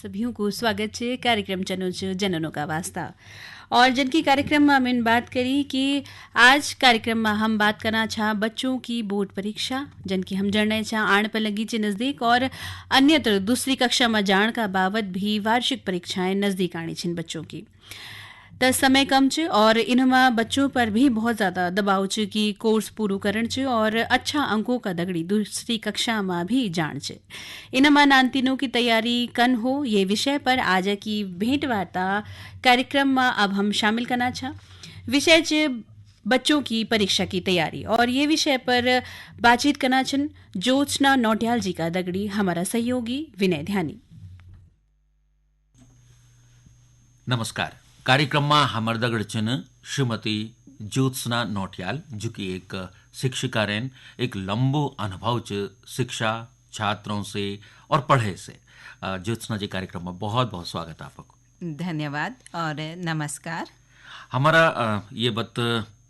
सभी को स्वागत है कार्यक्रम चनुज जननों का वास्ता और जिनकी कार्यक्रम में हमने बात करी कि आज कार्यक्रम में हम बात करना चाह बच्चों की बोर्ड परीक्षा जिनकी हम जड़ने चाह आण पर लगी चे नज़दीक और अन्यत्र दूसरी कक्षा में जाण का बावत भी वार्षिक परीक्षाएं नज़दीक आनी छिन बच्चों की त समय कम च और इनमें बच्चों पर भी बहुत ज़्यादा दबाव च कि कोर्स पूरू करण च और अच्छा अंकों का दगड़ी दूसरी कक्षा में भी जान च इनमें नानतीनों की तैयारी कन हो ये विषय पर आज की भेंट वार्ता कार्यक्रम में अब हम शामिल करना चाह विषय च बच्चों की परीक्षा की तैयारी और ये विषय पर बातचीत करना छन ज्योत्सना नौटियाल जी का दगड़ी हमारा सहयोगी विनय ध्यानी। नमस्कार। कार्यक्रम में हमारे दगड़ छन श्रीमती ज्योत्सना नौटियाल जो कि एक शिक्षिका रहन, एक लंबो अनुभव च शिक्षा छात्रों से और पढ़े से। ज्योत्सना जी कार्यक्रम में बहुत बहुत स्वागत आपको। धन्यवाद और नमस्कार। हमारा ये बत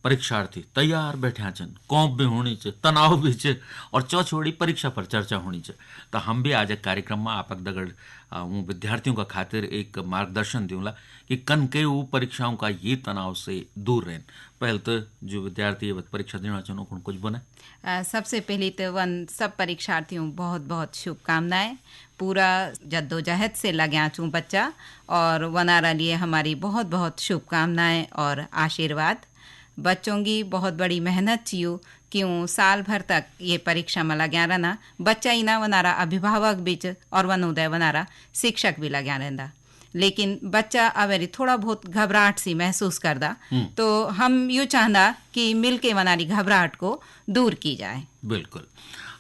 परीक्षार्थी तैयार बैठा छन, कौप भी होनी च, तनाव भी च और चौछोड़ी परीक्षा पर चर्चा होनी च। तो हम भी आज एक कार्यक्रम में आपक दगड़ हूँ विद्यार्थियों का खातिर एक मार्गदर्शन दूंगा कि कन के वो परीक्षाओं का ये तनाव से दूर रहें। पहले तो जो विद्यार्थी ये परीक्षा देना चाहूँ कौन कुछ बने। सबसे पहले तो वन सब परीक्षार्थियों बहुत बहुत शुभकामनाएं। पूरा जद्दोजहद से लग्या चूँ बच्चा और वनारा लिए हमारी बहुत बहुत शुभकामनाएं और आशीर्वाद। बच्चों की बहुत बड़ी मेहनत चियो क्यों साल भर तक ये परीक्षा में लग्या रहना। बच्चा ही ना वनारा अभिभावक बीच और वनोदय वनारा शिक्षक भी लग्या रहता, लेकिन बच्चा अवेरी थोड़ा बहुत घबराहट सी महसूस करदा तो हम यूँ चाहना कि मिल के वनारी घबराहट को दूर की जाए। बिल्कुल।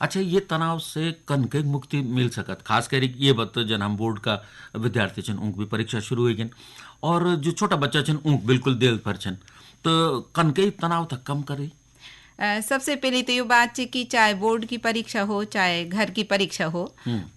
अच्छा, ये तनाव से कन के मुक्ति मिल सकत, खास कर ये बत जन हम बोर्ड का विद्यार्थी छन उनकी भी परीक्षा शुरू हो गई और जो छोटा बच्चा छन उनक बिल्कुल देल पर छन, तो कन के तनाव तक कम करे। सबसे पहले तो ये बात है कि चाहे बोर्ड की परीक्षा हो चाहे घर की परीक्षा हो,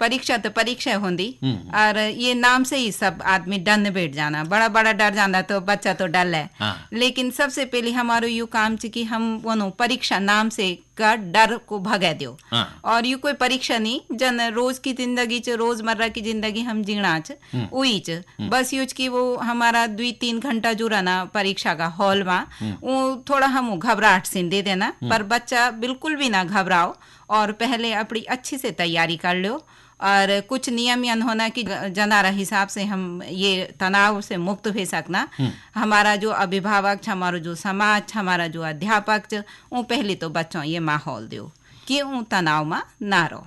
परीक्षा तो परीक्षा होंगी और ये नाम से ही सब आदमी डर बैठ जाना, बड़ा बड़ा डर जाना तो बच्चा तो डर है। लेकिन सबसे पहले हमारो यू काम है कि हम वो परीक्षा नाम से का डर को भगा दो और यू कोई परीक्षा नहीं जन रोज की जिंदगी च रोजमर्रा की जिंदगी हम जीना च वही च बस यूज की वो हमारा 2-3 घंटा जो रहना परीक्षा का हॉल में वो थोड़ा हम घबराहट से दे देना, पर बच्चा बिल्कुल भी ना घबराओ और पहले अपनी अच्छी से तैयारी कर लो और कुछ नियम यन होना कि जनारा हिसाब से हम ये तनाव से मुक्त हो सकना। हमारा जो अभिभावक, हमारा जो समाज, हमारा जो अध्यापक वो पहले तो बच्चों ये माहौल दो कि वो तनाव में ना रहो।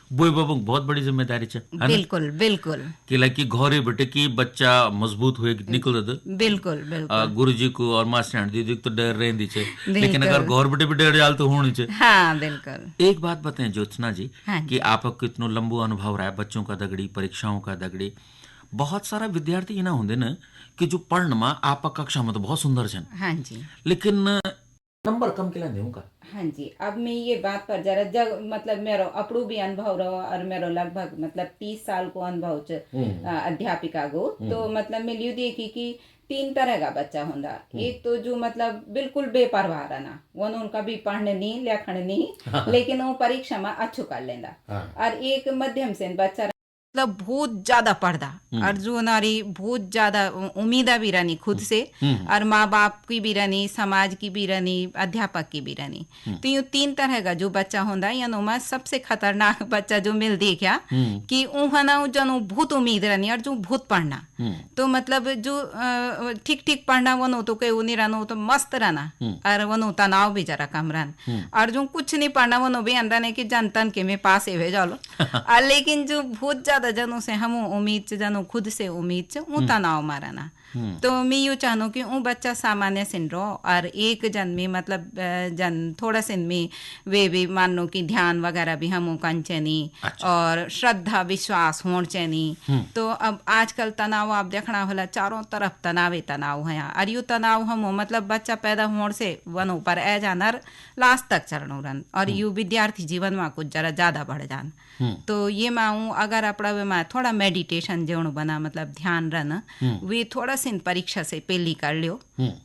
बोई बाबू बहुत बड़ी जिम्मेदारी है। बिल्कुल बिल्कुल कि लाइक घरे बेटे की बच्चा मजबूत हुए निकल बिल्कुल बिल्कुल गुरुजी को और मास्टर दीदी तो डर रहती है, लेकिन अगर घर बेटे भी डर जाल तो होनी चाहिए। हाँ बिल्कुल। एक बात बताएं ज्योत्सना जी कि आपको कितना लंबो अनुभव रहा है बच्चों का दगड़ी परीक्षाओं का दगड़ी। बहुत सारा विद्यार्थी इना होंगे न कि जो पढ़ने में आप कक्षा में तो बहुत सुंदर छन, हाँ जी, लेकिन नंबर कम के लिए का। हाँ जी, अब मैं ये बात पर जरा जग मतलब मेरो अपड़ू भी अनुभव रहो और मेरो लगभग मतलब 30 साल को अनुभव अध्यापिका गो तो मतलब मैं लियो देखी कि 3 तरह का बच्चा होंदा। एक तो जो मतलब बिल्कुल बेपरवाह रहना, वो उनका भी पढ़ने नहीं लिखने नहीं लेकिन वो परीक्षा में अच्छो कर लेंदा। और एक मध्यम से बच्चा मतलब बहुत ज्यादा पढ़दा और जो नारी बहुत ज्यादा उम्मीदा भी रहनी खुद से और माँ बाप की भी रहनी, समाज की भी रहनी, अध्यापक की भी रहनी। तो ये 3 तरह का जो बच्चा होंदा या नुमा सबसे खतरनाक बच्चा जो मिल देखा कि उहना जनो बहुत उम्मीद रहनी और जो बहुत पढ़ना तो मतलब जो ठीक ठीक पढ़ना वो तो कहीं नहीं रहना तो मस्त रहना और वो तनाव भी जरा कम रहना और जो कुछ नहीं पढ़ना वो भी अंदर नहीं कि जनतन के में पास है जाओ लेकिन जो बहुत ज्यादा जनों से हम उम्मीद जनो खुद से उम्मीद वो तनाव मारना। तो मैं यूँ चाहूँ कि वो बच्चा सामान्य सिन रहो और एक जन में मतलब जन थोड़ा सिन में वे भी मान लो कि ध्यान वगैरह भी हम कंचनी और श्रद्धा विश्वास होड़ चैनी। तो अब आजकल तनाव आप देखना होला चारों तरफ तनाव है और यू तनाव हम मतलब बच्चा पैदा होड़ से वन ऊपर ए जानर लास्ट तक चरणों रन और यू विद्यार्थी जीवन में कुछ जरा ज्यादा बढ़ जान। तो ये माँ अगर अपना वे माँ थोड़ा मेडिटेशन जेवण बना मतलब ध्यान रहना वे थोड़ा सिन परीक्षा से पहली कर लियो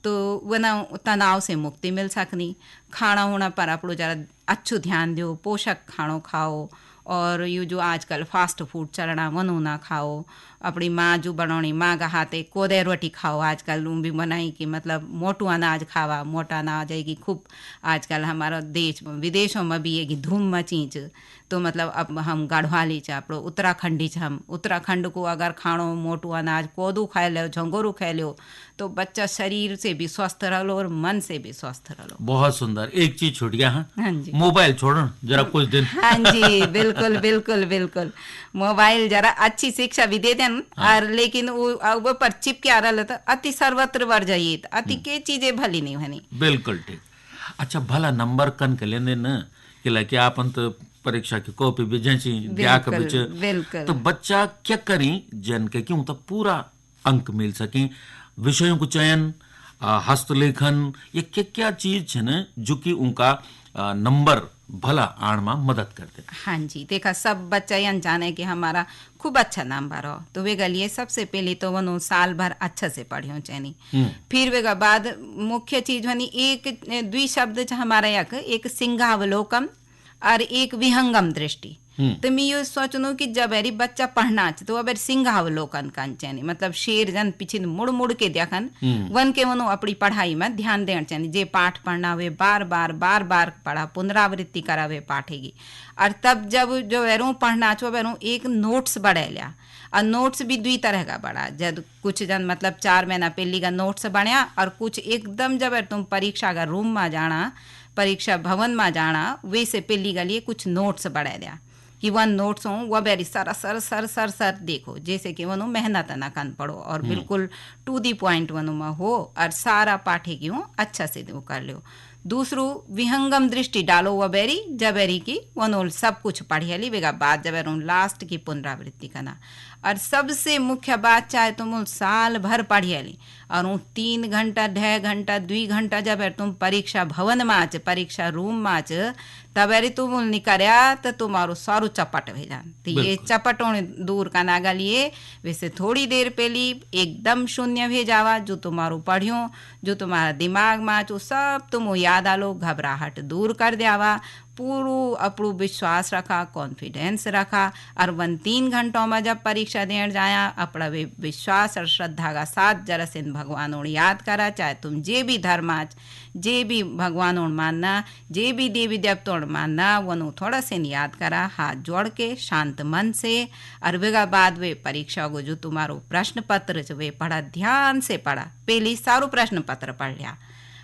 तो वना तनाव से मुक्ति मिल सकनी। खाना होना पर अपनो जरा अच्छो ध्यान दो, पोषक खानो खाओ और ये जो आजकल फास्ट फूड चलना वनु ना खाओ, अपनी माँ जो बनानी माँ का हाथे कोदे रोटी खाओ, आजकल भी बनाई कि मतलब मोटू अनाज खावा, मोटा अनाज है कि खूब आजकल हमारा देश विदेशों में भी है कि धूम मची च। तो मतलब अब हम गढ़वाली च अपनो उत्तराखंडी च, हम उत्तराखंड को अगर खाणो मोटू अनाज कोदू खाए लो, झंगोरू खाए लो, तो बच्चा शरीर से भी स्वस्थ रहो और मन से भी स्वस्थ रहो। बहुत सुंदर। एक चीज छूट गया, हाँ जी, मोबाइल छोड़ो जरा कुछ दिन। हाँ जी, बिल्कुल बिल्कुल बिल्कुल। मोबाइल जरा अच्छी शिक्षा भी देते हैं, और लेकिन वो पर चिपके आ रहा तो अति सर्वत्र बढ़ जाइए, अति के चीजें भली नहीं बनी। बिल्कुल ठीक। अच्छा, भला नंबर कन के लेने न कि आपन तो परीक्षा की कॉपी भी जैसी दिया के बिच, बिल्कुल। तो बच्चा क्या करी जन के क्यों तो पूरा अंक मिल सके, विषयों को चयन, हस्तलेखन, ये क्या क्या चीज है न जो कि उनका नंबर भला आण में मदद करते। हाँ जी, देखा सब बच्चा यन जाने कि हमारा खूब अच्छा नंबर हो, तो वे गलिए सबसे पहले तो वनो साल भर अच्छा से पढ़ियो चैनी। फिर वे बाद मुख्य चीज वनी एक द्वि शब्द हमारा एक सिंहावलोकन और एक विहंगम दृष्टि। तो मैं ये सोचनू कि जब अरी बच्चा पढ़ना तो अब सिंहावलोकन कन चाहिए, मतलब शेर जन पीछे मुड़ मुड़ के देखन वन के वनो अपनी पढ़ाई में ध्यान देना चाहिए। जे पाठ पढ़ना वे बार बार पढ़ा, पुनरावृत्ति करावे पाठेगी। और तब जब जो वेरू पढ़ना छो वेरू एक नोट्स बढ़े लिया, और नोट्स भी दुई तरह का बड़ा, जब कुछ जन मतलब 4 महीना पहली का नोट्स बढ़िया, और कुछ एकदम जब तुम परीक्षा का रूम में जाना, परीक्षा भवन में जाना, वैसे पहली के लिए कुछ नोट्स बढ़ा दिया कि वन नोट्स हो वह बेरी सर देखो, जैसे कि वनो मेहनत ना कन पड़ो और बिल्कुल टू दी पॉइंट वनो में हो, और सारा पाठे की हो अच्छा से वो कर लो। दूसरो विहंगम दृष्टि डालो वह बेरी जबेरी की वनो सब कुछ पढ़िया ली वेगा बाद जब लास्ट की पुनरावृत्ति करना। और सबसे मुख्य बात चाहे तुम साल भर पढ़िया ली, और 3 घंटा 2 घंटा 2 घंटा जब तुम परीक्षा भवन में आच, परीक्षा रूम में आच, तब तुम निकरिया तो तुम्हारो सारू चपट हो जान। तो ये चपटों दूर का नागा लिए वैसे थोड़ी देर पहली एकदम शून्य हो जावा, जो तुम्हारो पढ़ियो, जो तुम्हारा दिमाग में आचो सब तुम याद आलो, घबराहट दूर कर दियावा, पूरो अपनो विश्वास रखा, कॉन्फिडेंस रखा, और 3 घंटों में जब परीक्षा देने जाया अपना विश्वास और श्रद्धा का साथ जरा से भगवानों याद करा, चाहे तुम जे भी धर्म आज, जे भी भगवानों मानना, जे भी देवी देवताओं मानना, वनो थोड़ा से याद करा हाथ जोड़ के शांत मन से। और वेगा बाद वे परीक्षा को जो तुम्हारो प्रश्न पत्र वे पढ़ा, ध्यान से पढ़ा, पहले सारो प्रश्न पत्र पढ़ लिया,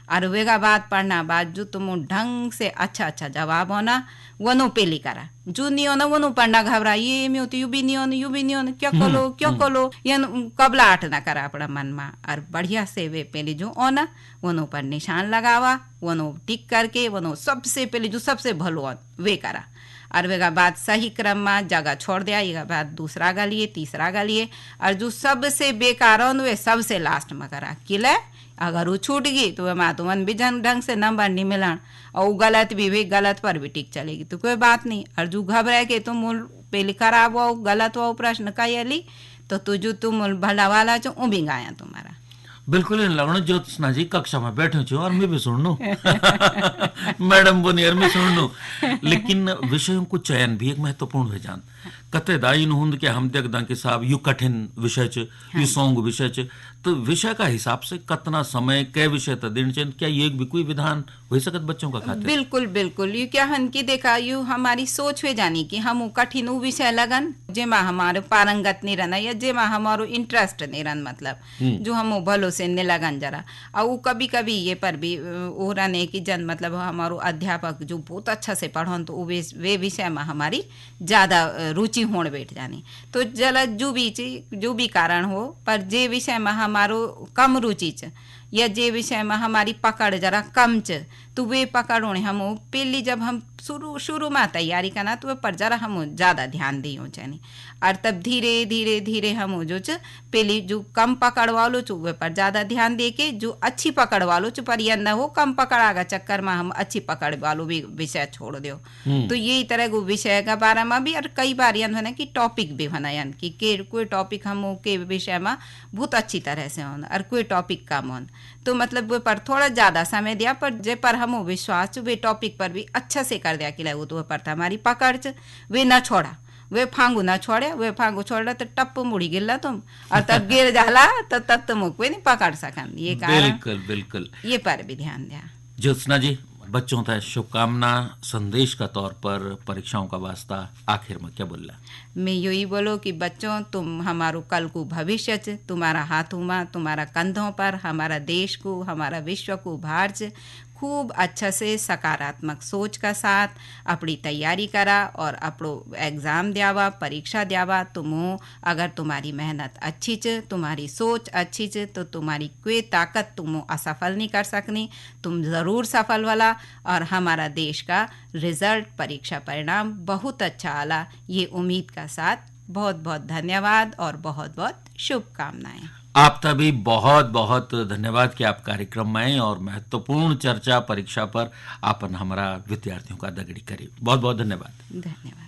और वेगा बाद पढ़ना बाद जो तुम ढंग से अच्छा जवाब होना वनो पेली करा, जो नहीं होना वनो पढ़ना घबरा, ये में होती यू भी नहीं होना क्या कलो ये कबलाहट ना करा अपना मन में, और बढ़िया से वे पहले जो होना वनो पर निशान लगावा, वनो टिक करके वनो सबसे पहले जो सबसे भलो वे करा, और वेगा बाद सही क्रम में जगह छोड़ दिया, ये बाद दूसरा गा लिए, तीसरा गा लिए, और जो सबसे बेकार हो वे सबसे लास्ट में करा। किले अगर वो छूट गई तो वह तुमन भी ढंग से नंबर नहीं मिलन, और गलत भी गलत पर भी टिक चलेगी तो कोई बात नहीं। और जो घबराए के तुम पहले खराब हो गलत हो प्रश्न का ली तो तुझू तुम भला वाला चो भी गाया तुम्हारा। बिल्कुल इन लगनो ज्योत्सना जी कक्षा में बैठे छो और मैं भी सुनू मैडम बोनी और मैं सुनू, लेकिन विषयों को चयन भी एक महत्वपूर्ण है जान कते दाइन हुंद के हम देख दा कि साहब यू कठिन विषय च, यू सौंग विषय च, तो विषय का हिसाब से कितना समय कै विषय तक दिन चाहिए, क्या ये भी कोई विधान हो सकत बच्चों का खातिर? बिल्कुल बिल्कुल, यू क्या हन की देखा यू हमारी सोच हो जानी कि हम कठिन विषय लगन जेमा हमारे पारंगत नहीं रहना, या जेमा हमारो इंटरेस्ट नहीं रहन, मतलब जो हम भलो से नहीं लगन जरा। और कभी कभी ये पर भी वो रहने की जन मतलब हमारो अध्यापक जो बहुत अच्छा से पढ़न तो वे विषय में हमारी ज्यादा रुचि होने बैठ जानी। तो जला जो भी कारण हो, पर जे विषय में हमारो कम रुचि च, या जे विषय में हमारी पकड़ जरा कम च, तो वे पकड़ होने हम पहली जब हम शुरू में तैयारी करना तो वे पर जरा हम ज़्यादा ध्यान दियो चाहिए, और तब धीरे धीरे धीरे हम जो च पहली जो कम पकड़ वालो च वे पर ज़्यादा ध्यान दे के जो अच्छी पकड़ वालो च, पर यह न हो कम पकड़ आगा चक्कर में हम अच्छी पकड़ वालो भी विषय छोड़ दो। तो यही तरह को विषय का बारे में भी, और कई बार यन है कि टॉपिक भी होना यान कि कोई टॉपिक हम के विषय में बहुत अच्छी तरह से होना और कोई टॉपिक कम होना, तो मतलब वे पर थोड़ा ज़्यादा समय दिया, पर जे पर हम हमो विश्वास च वे टॉपिक पर भी अच्छा से कर दिया कि लगो तो पर हमारी पकड़ च वे न छोड़ा वे फांगू ना छोड़े वे फांगू छोड़ा तो टप मुड़ी गिरला तुम और तब गिर जाला तो तब तुम कोई नहीं पकड़ सकन ये कारण बिल्कुल बिल्कुल ये पर भी ध्यान दिया। ज्योत्सना जी, बच्चों का शुभकामना संदेश का तौर पर परीक्षाओं का वास्ता आखिर में क्या बोलना? मैं यही बोलो कि बच्चों तुम हमारो कल को भविष्य च, तुम्हारा हाथों में तुम्हारा कंधों पर हमारा देश को हमारा विश्व को भार च, खूब अच्छा से सकारात्मक सोच का साथ अपनी तैयारी करा और अपनो एग्ज़ाम द्यावा परीक्षा द्यावा। तुम अगर तुम्हारी मेहनत अच्छी च तुम्हारी सोच अच्छी च तो तुम्हारी कोई ताकत तुम असफल नहीं कर सकनी, तुम ज़रूर सफल वाला और हमारा देश का रिजल्ट परीक्षा परिणाम बहुत अच्छा आला ये उम्मीद का साथ बहुत बहुत धन्यवाद और बहुत बहुत शुभकामनाएं। आप तभी बहुत बहुत धन्यवाद कि आप कार्यक्रम में और महत्वपूर्ण चर्चा परीक्षा पर आपन हमारा विद्यार्थियों का दगड़ी करी। बहुत बहुत धन्यवाद। धन्यवाद।